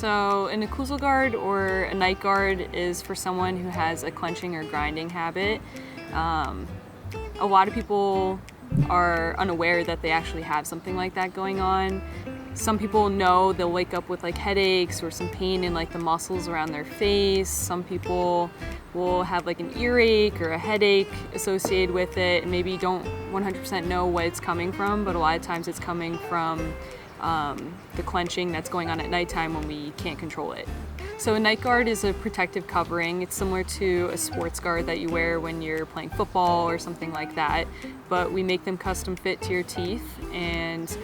So an occlusal guard or a night guard is for someone who has a clenching or grinding habit. A lot of people are unaware that they actually have something like that going on. Some people know they'll wake up with like headaches or some pain in like the muscles around their face. Some people will have like an earache or a headache associated with it, and maybe don't 100% know what it's coming from, but a lot of times it's coming from the clenching that's going on at nighttime when we can't control it. So a night guard is a protective covering. It's similar to a sports guard that you wear when you're playing football or something like that, but we make them custom fit to your teeth, and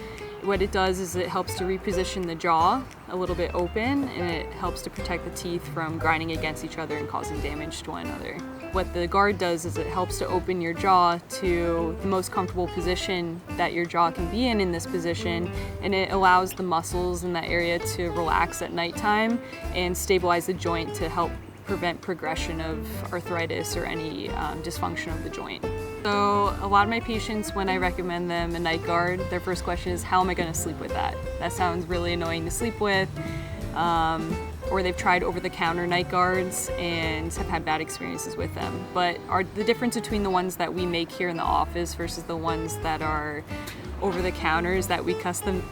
what it does is it helps to reposition the jaw a little bit open, and it helps to protect the teeth from grinding against each other and causing damage to one another. What the guard does is it helps to open your jaw to the most comfortable position that your jaw can be in this position, and it allows the muscles in that area to relax at nighttime and stabilize the joint to help prevent progression of arthritis or any dysfunction of the joint. So a lot of my patients, when I recommend them a night guard, their first question is, how am I going to sleep with that? That sounds really annoying to sleep with. Or they've tried over-the-counter night guards and have had bad experiences with them. But the difference between the ones that we make here in the office versus the ones that are over-the-counter is that we custom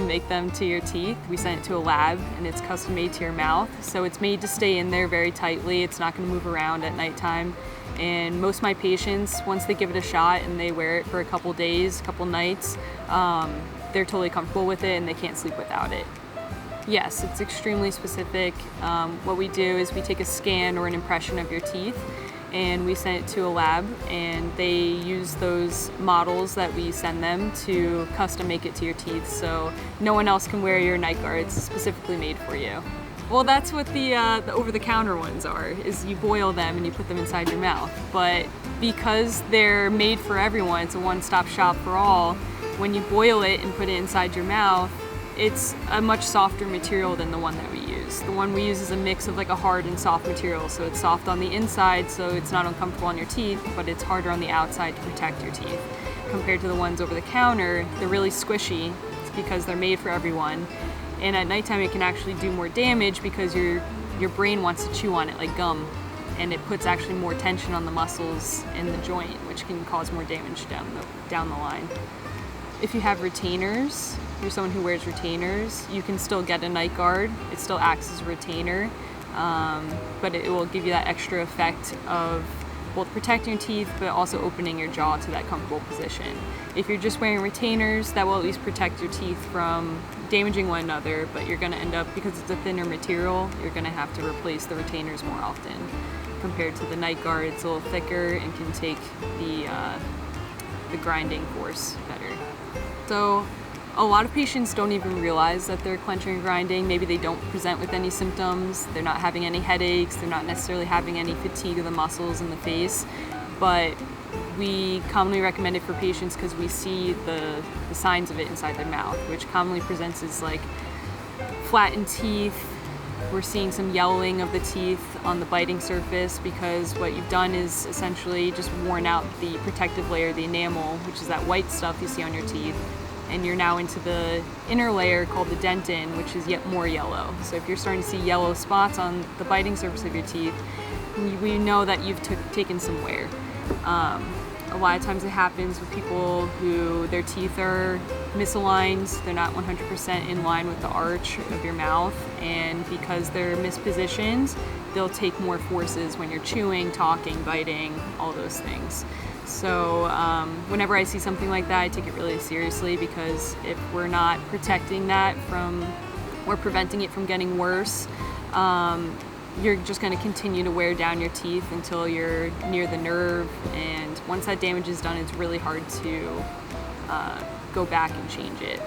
make them to your teeth. We send it to a lab and it's custom made to your mouth. So it's made to stay in there very tightly. It's not going to move around at nighttime. And most of my patients, once they give it a shot and they wear it for a couple days, couple nights, they're totally comfortable with it and they can't sleep without it. Yes, it's extremely specific. What we do is we take a scan or an impression of your teeth and we send it to a lab, and they use those models that we send them to custom make it to your teeth, so no one else can wear your night guard. It's specifically made for you. Well, that's what the over-the-counter ones are, is you boil them and you put them inside your mouth. But because they're made for everyone, it's a one-stop shop for all, when you boil it and put it inside your mouth, it's a much softer material than the one that we use. The one we use is a mix of like a hard and soft material, so it's soft on the inside, so it's not uncomfortable on your teeth, but it's harder on the outside to protect your teeth. Compared to the ones over the counter, they're really squishy. It's because they're made for everyone. And at nighttime it can actually do more damage because your brain wants to chew on it like gum, and it puts actually more tension on the muscles in the joint, which can cause more damage down the line. If you have retainers, if you're someone who wears retainers, you can still get a night guard. It still acts as a retainer, but it will give you that extra effect of both protecting your teeth but also opening your jaw to that comfortable position. If you're just wearing retainers, that will at least protect your teeth from damaging one another, but you're going to end up, because it's a thinner material, you're going to have to replace the retainers more often. Compared to the night guard, it's a little thicker and can take the grinding force better. So a lot of patients don't even realize that they're clenching and grinding. Maybe they don't present with any symptoms. They're not having any headaches. They're not necessarily having any fatigue of the muscles in the face. But we commonly recommend it for patients because we see the signs of it inside their mouth, which commonly presents as like flattened teeth. We're seeing some yellowing of the teeth on the biting surface because what you've done is essentially just worn out the protective layer, the enamel, which is that white stuff you see on your teeth, and you're now into the inner layer called the dentin, which is yet more yellow. So if you're starting to see yellow spots on the biting surface of your teeth, we know that you've taken some wear. A lot of times it happens with people who their teeth are misaligned, they're not 100% in line with the arch of your mouth, and because they're mispositioned, they'll take more forces when you're chewing, talking, biting, all those things. So whenever I see something like that, I take it really seriously, because if we're not protecting that or preventing it from getting worse, you're just going to continue to wear down your teeth until you're near the nerve, and once that damage is done, it's really hard to go back and change it.